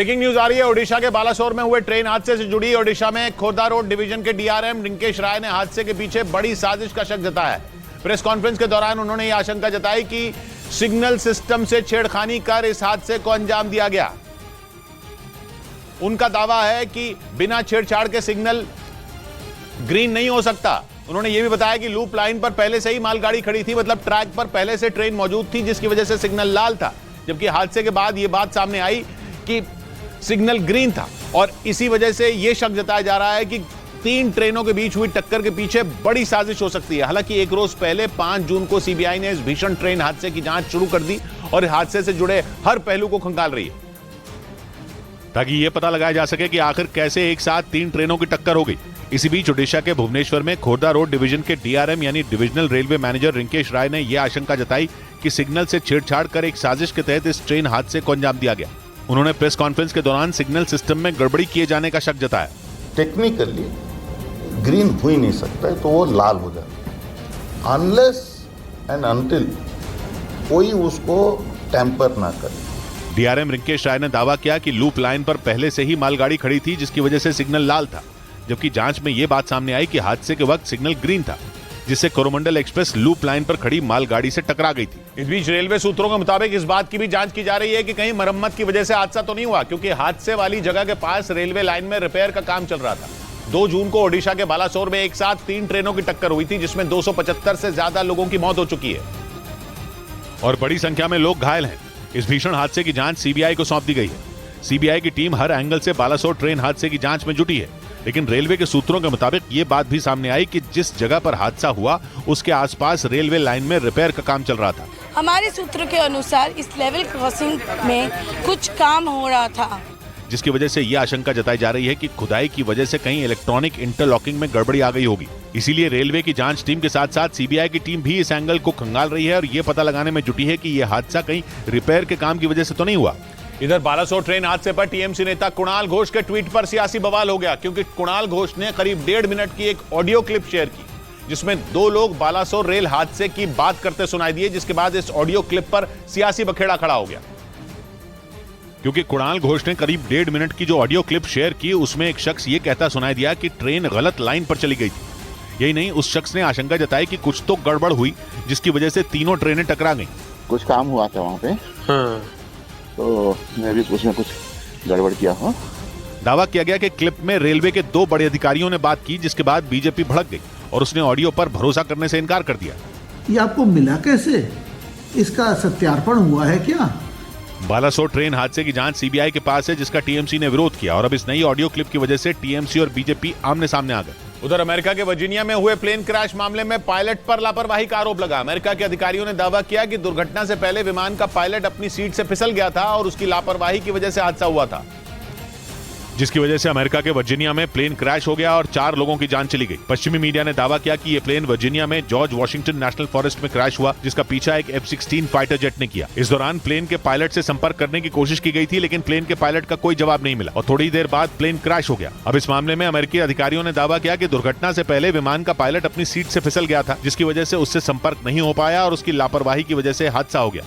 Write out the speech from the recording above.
Breaking news आ रही है। ओडिशा के बालासोर में हुए ट्रेन हादसे से जुड़ी ओडिशा में खोर्धा रोड डिवीजन के डीआरएम रिंकेश राय ने हादसे के पीछे बड़ी साजिश का शक जताया है। प्रेस कॉन्फ्रेंस के दौरान उन्होंने यह आशंका जताई कि सिग्नल सिस्टम से छेड़खानी कर इस हादसे को अंजाम दिया गया। उनका दावा है कि बिना छेड़छाड़ के सिग्नल ग्रीन नहीं हो सकता। उन्होंने यह भी बताया कि लूप लाइन पर पहले से ही मालगाड़ी खड़ी थी, मतलब ट्रैक पर पहले से ट्रेन मौजूद थी, जिसकी वजह से सिग्नल लाल था, जबकि हादसे के बाद यह बात सामने आई कि सिग्नल ग्रीन था। और इसी वजह से यह शक जताया जा रहा है कि 3 ट्रेनों के बीच हुई टक्कर के पीछे बड़ी साजिश हो सकती है। हालांकि एक रोज पहले 5 जून को सीबीआई ने इस भीषण ट्रेन हादसे की जांच शुरू कर दी और हादसे से जुड़े हर पहलू को खंगाल रही है, ताकि यह पता लगाया जा सके कि आखिर कैसे एक साथ 3 ट्रेनों की टक्कर हो गई। इसी बीच ओडिशा के भुवनेश्वर में खोर्धा रोड डिवीजन के डीआरएम यानी डिविजनल रेलवे मैनेजर रिंकेश राय ने यह आशंका जताई कि सिग्नल से छेड़छाड़ कर एक साजिश के तहत इस ट्रेन हादसे को अंजाम दिया गया। उन्होंने प्रेस कॉन्फ्रेंस के दौरान सिग्नल सिस्टम में गड़बड़ी किए जाने का शक जताया। टेक्निकली ग्रीन हो ही नहीं सकता है, तो वो लाल हो जाता है अनलेस एंड अनटिल कोई उसको टेम्पर ना करे। डीआरएम रिंकेश राय ने दावा किया कि लूप लाइन पर पहले से ही मालगाड़ी खड़ी थी, जिसकी वजह से सिग्नल लाल था, जबकि जांच में यह बात सामने आई कि हादसे के वक्त सिग्नल ग्रीन था, जिससे कोरोमंडल एक्सप्रेस लूप लाइन पर खड़ी मालगाड़ी से टकरा गई थी। इस बीच रेलवे सूत्रों के मुताबिक इस बात की भी जांच की जा रही है कि कहीं मरम्मत की वजह से हादसा तो नहीं हुआ, क्योंकि हादसे वाली जगह के पास रेलवे लाइन में रिपेयर का काम चल रहा था। 2 जून को ओडिशा के बालासोर में एक साथ 3 ट्रेनों की टक्कर हुई थी, जिसमें 275 से ज्यादा लोगों की मौत हो चुकी है और बड़ी संख्या में लोग घायल हैं। इस भीषण हादसे की जांच सीबीआई को सौंप दी गई है। सीबीआई की टीम हर एंगल से बालासोर ट्रेन हादसे की जांच में जुटी है, लेकिन रेलवे के सूत्रों के मुताबिक ये बात भी सामने आई कि जिस जगह पर हादसा हुआ उसके आसपास रेलवे लाइन में रिपेयर का काम चल रहा था। हमारे सूत्रों के अनुसार इस लेवल क्रॉसिंग में कुछ काम हो रहा था, जिसकी वजह से यह आशंका जताई जा रही है कि खुदाई की वजह से कहीं इलेक्ट्रॉनिक इंटरलॉकिंग में गड़बड़ी आ गई होगी। इसीलिए रेलवे की जांच टीम के साथ साथ सीबीआई की टीम भी इस एंगल को खंगाल रही है और ये पता लगाने में जुटी है कि यह हादसा कहीं रिपेयर के काम की वजह से तो नहीं हुआ। इधर बालासोर ट्रेन हादसे पर टीएमसी नेता कुणाल घोष के ट्वीट पर सियासी बवाल हो गया, क्योंकि कुणाल घोष ने करीब 1.5 मिनट की एक ऑडियो क्लिप शेयर की, जिसमें 2 लोग बालासोर रेल हादसे की बात करते सुनाई दिए, जिसके बाद इस ऑडियो क्लिप पर सियासी बखेड़ा खड़ा हो गया। क्योंकि कुणाल घोष ने करीब 1.5 मिनट की जो ऑडियो क्लिप शेयर की, उसमें एक शख्स ये कहता सुनाई दिया कि ट्रेन गलत लाइन पर चली गई थी। यही नहीं, उस शख्स ने आशंका जताई कि कुछ तो गड़बड़ हुई, जिसकी वजह से तीनों ट्रेनें टकरा गईं। कुछ काम हुआ था वहाँ पे, तो मैं भी उसमें कुछ गड़बड़ किया हूँ। दावा किया गया कि क्लिप में रेलवे के 2 बड़े अधिकारियों ने बात की, जिसके बाद बीजेपी भड़क गई और उसने ऑडियो पर भरोसा करने से इनकार कर दिया। ये आपको मिला कैसे? इसका सत्यार्पण हुआ है क्या? बालासोर ट्रेन हादसे की जांच सीबीआई के पास है, जिसका टीएमसी ने विरोध किया और अब इस नई ऑडियो क्लिप की वजह से टीएमसी और बीजेपी आमने सामने आ गए। उधर अमेरिका के वर्जीनिया में हुए प्लेन क्रैश मामले में पायलट पर लापरवाही का आरोप लगा। अमेरिका के अधिकारियों ने दावा किया कि दुर्घटना से पहले विमान का पायलट अपनी सीट से फिसल गया था और उसकी लापरवाही की वजह से हादसा हुआ था, जिसकी वजह से अमेरिका के वर्जीनिया में प्लेन क्रैश हो गया और 4 लोगों की जान चली गई। पश्चिमी मीडिया ने दावा किया कि यह प्लेन वर्जीनिया में जॉर्ज वॉशिंगटन नेशनल फॉरेस्ट में क्रैश हुआ, जिसका पीछा एक F-16 फाइटर जेट ने किया। इस दौरान प्लेन के पायलट से संपर्क करने की कोशिश की गई थी, लेकिन प्लेन के पायलट का कोई जवाब नहीं मिला और थोड़ी देर बाद प्लेन क्रैश हो गया। अब इस मामले में अमेरिकी अधिकारियों ने दावा किया कि दुर्घटना से पहले विमान का पायलट अपनी सीट से फिसल गया था, जिसकी वजह से उससे संपर्क नहीं हो पाया और उसकी लापरवाही की वजह से हादसा हो गया।